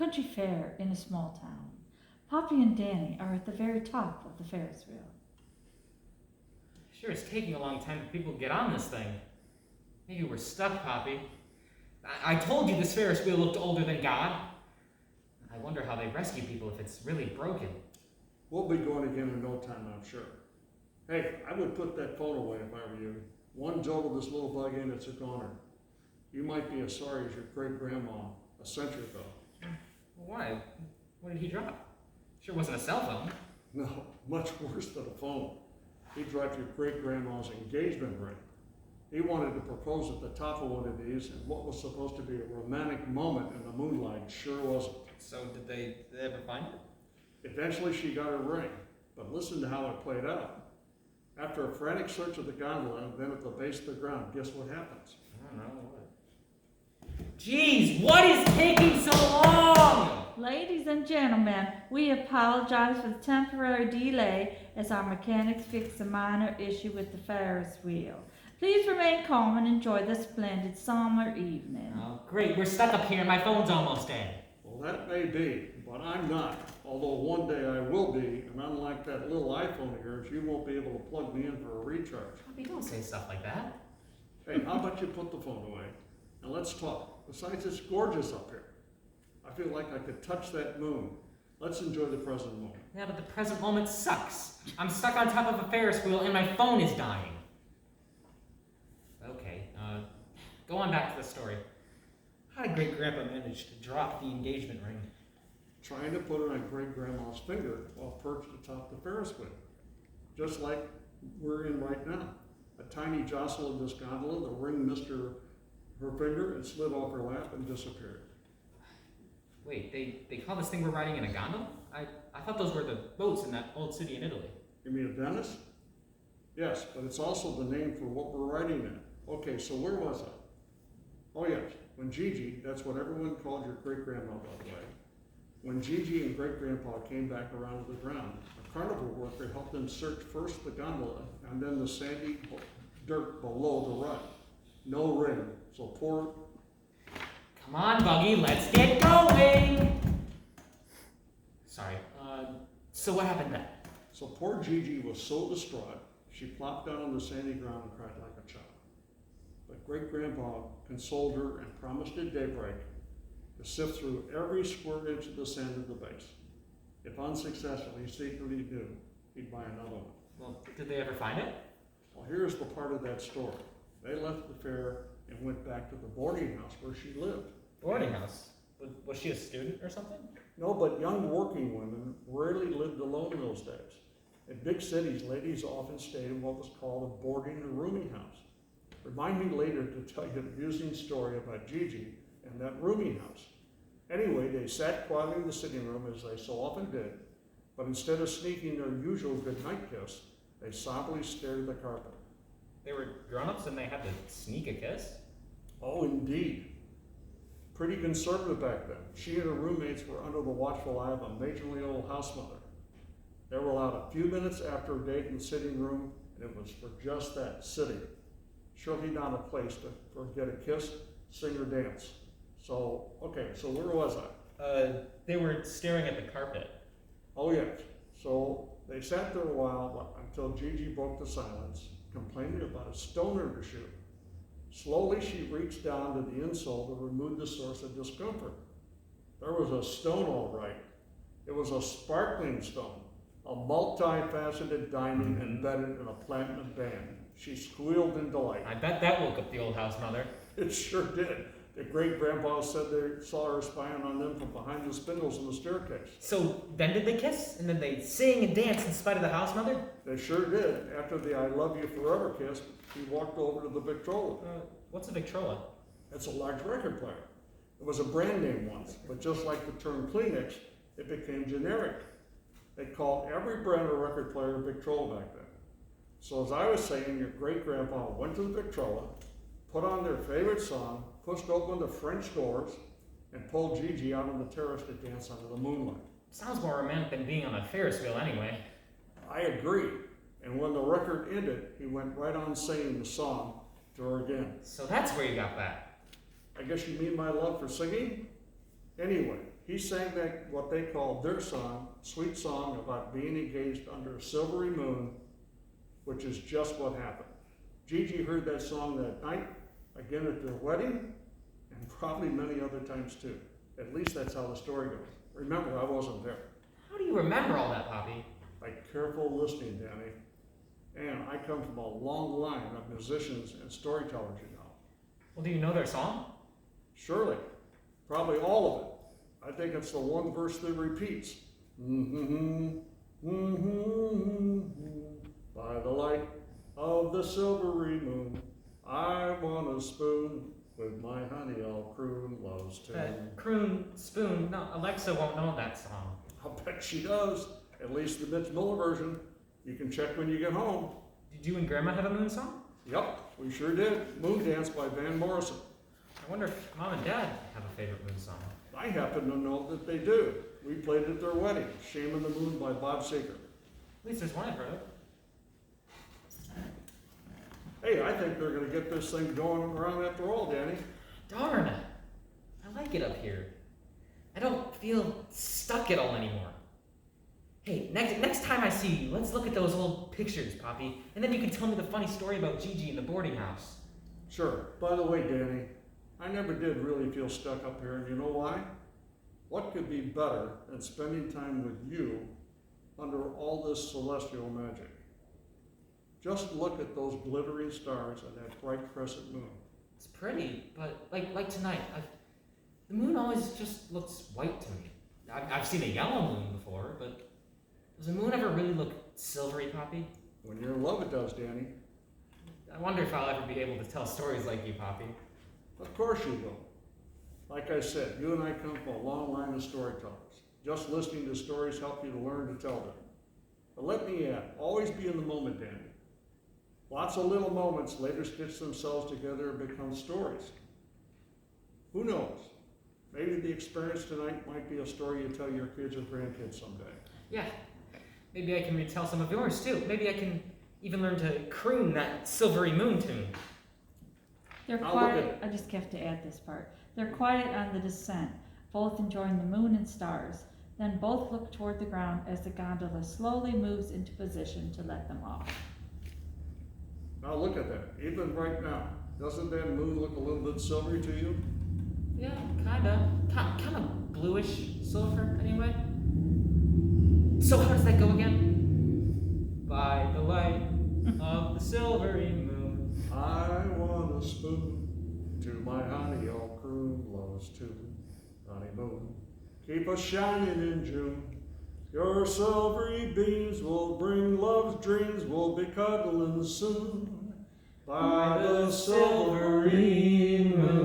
country fair in a small town. Poppy and Danny are at the very top of the Ferris wheel. Sure, it's taking a long time for people to get on this thing. Maybe we're stuck, Poppy. I told you this Ferris wheel looked older than God. I wonder how they rescue people if it's really broken. We'll be going again in no time, I'm sure. Hey, I would put that phone away if I were you. One jolt of this little bug in, it's a goner. You might be as sorry as your great-grandma a century ago. Why? What did he drop? Sure wasn't a cell phone. No, much worse than a phone. He dropped your great-grandma's engagement ring. He wanted to propose at the top of one of these, and what was supposed to be a romantic moment in the moonlight sure wasn't. So did they ever find it? Eventually she got her ring, but listen to how it played out. After a frantic search of the gondola and then at the base of the ground, guess what happens? I don't know, what? Jeez, what is taking so long? Ladies and gentlemen, we apologize for the temporary delay as our mechanics fixed a minor issue with the Ferris wheel. Please remain calm and enjoy the splendid summer evening. Oh, great, we're stuck up here and my phone's almost dead. Well, that may be, but I'm not. Although one day I will be, and unlike that little iPhone of yours, you won't be able to plug me in for a recharge. Poppy, don't say stuff like that. Hey, how about you put the phone away and let's talk? Besides, it's gorgeous up here. I feel like I could touch that moon. Let's enjoy the present moment. Yeah, but the present moment sucks. I'm stuck on top of a Ferris wheel and my phone is dying. Okay, go on back to the story. How did Great-Grandpa manage to drop the engagement ring? Trying to put it on great-grandma's finger while perched atop the Ferris wheel. Just like we're in right now. A tiny jostle of this gondola, the ring missed her finger and slid off her lap and disappeared. Wait, they call this thing we're riding in a gondola? I thought those were the boats in that old city in Italy. You mean a Venice? Yes, but it's also the name for what we're riding in. Okay, so where was I? Oh yes, when Gigi, that's what everyone called your great-grandma, by the way. When Gigi and great-grandpa came back around to the ground, a carnival worker helped them search first the gondola and then the sandy dirt below the rut. No ring, so poor... Come on, Buggy, let's get going! Sorry, so what happened then? So poor Gigi was so distraught, she plopped down on the sandy ground and cried like a child. But great-grandpa consoled her and promised at daybreak to sift through every square inch of the sand at the base. If unsuccessful, he secretly knew he'd buy another one. Well, did they ever find it? Well, here's the part of that story. They left the fair and went back to the boarding house where she lived. Boarding house? Was she a student or something? No, but young working women rarely lived alone in those days. In big cities, ladies often stayed in what was called a boarding or rooming house. Remind me later to tell you an amusing story about Gigi and that rooming house. Anyway, they sat quietly in the sitting room as they so often did, but instead of sneaking their usual goodnight kiss, they somberly stared at the carpet. They were grown-ups and they had to sneak a kiss? Oh, indeed. Pretty conservative back then. She and her roommates were under the watchful eye of a matronly old house mother. They were allowed a few minutes after a date in the sitting room, and it was for just that, sitting. Surely not a place to forget a kiss, sing, or dance. So, okay, so where was I? They were staring at the carpet. Oh yes. So they sat there a while until Gigi broke the silence, complaining about a stone in her shoe. Slowly she reached down to the insole to remove the source of discomfort. There was a stone, all right. It was a sparkling stone, a multifaceted diamond embedded in a platinum band. She squealed in delight. I bet that woke up the old house mother. It sure did. The great-grandpa said they saw her spying on them from behind the spindles in the staircase. So then did they kiss? And then they sing and dance in spite of the house mother? They sure did. After the I love you forever kiss, he walked over to the Victrola. What's a Victrola? It's a large record player. It was a brand name once, but just like the term Kleenex, it became generic. They called every brand of record player Victrola back then. So as I was saying, your great-grandpa went to the Victrola, put on their favorite song, pushed open the French doors, and pulled Gigi out on the terrace to dance under the moonlight. Sounds more romantic than being on a Ferris wheel anyway. I agree. And when the record ended, he went right on singing the song to her again. So that's where you got that. I guess you mean my love for singing? Anyway, He sang that, what they called their song, sweet song about being engaged under a silvery moon, which is just what happened. Gigi heard that song that night, again at their wedding, and probably many other times too. At least that's how the story goes. Remember, I wasn't there. How do you remember all that, Poppy? By careful listening, Danny. And I come from a long line of musicians and storytellers, you know. Well, do you know their song? Surely, probably all of it. I think it's the one verse that repeats. By the light of the silvery moon, I want a spoon with my honey I'll croon love's tune. Croon, spoon. No, Alexa won't know that song. I'll bet she does. At least the Mitch Miller version. You can check when you get home. Did you and Grandma have a moon song? Yep, we sure did. Moon Dance by Van Morrison. I wonder if Mom and Dad have a favorite moon song. I happen to know that they do. We played at their wedding, Shame in the Moon by Bob Seger. At least there's one I've heard of. Hey, I think they're going to get this thing going around after all, Danny. Darn, I like it up here. I don't feel stuck at all anymore. Hey, next time I see you, let's look at those old pictures, Poppy, and then you can tell me the funny story about Gigi in the boarding house. Sure. By the way, Danny, I never did really feel stuck up here, and you know why? What could be better than spending time with you under all this celestial magic? Just look at those glittering stars and that bright crescent moon. It's pretty, but like tonight, the moon always just looks white to me. I've seen a yellow moon before, but does a moon ever really look silvery, Poppy? When you're in love, it does, Danny. I wonder if I'll ever be able to tell stories like you, Poppy. Of course you will. Like I said, you and I come from a long line of storytellers. Just listening to stories help you to learn to tell them. But let me add, always be in the moment, Danny. Lots of little moments later stitch themselves together and become stories. Who knows? Maybe the experience tonight might be a story you tell your kids or grandkids someday. Yeah, maybe I can retell some of yours too. Maybe I can even learn to croon that silvery moon tune. They're Now quiet. I just have to add this part. They're quiet on the descent, both enjoying the moon and stars. Then both look toward the ground as the gondola slowly moves into position to let them off. Now look at that, even right now. Doesn't that moon look a little bit silvery to you? Yeah, kind of bluish silver anyway. So how does that go again? By the light of the silvery moon. I want a spoon to my honey, I'll croon love's tune. Honeymoon, keep us shining in June. Your silvery beams will bring love's dreams, we'll be cuddling soon. By the silvery moon.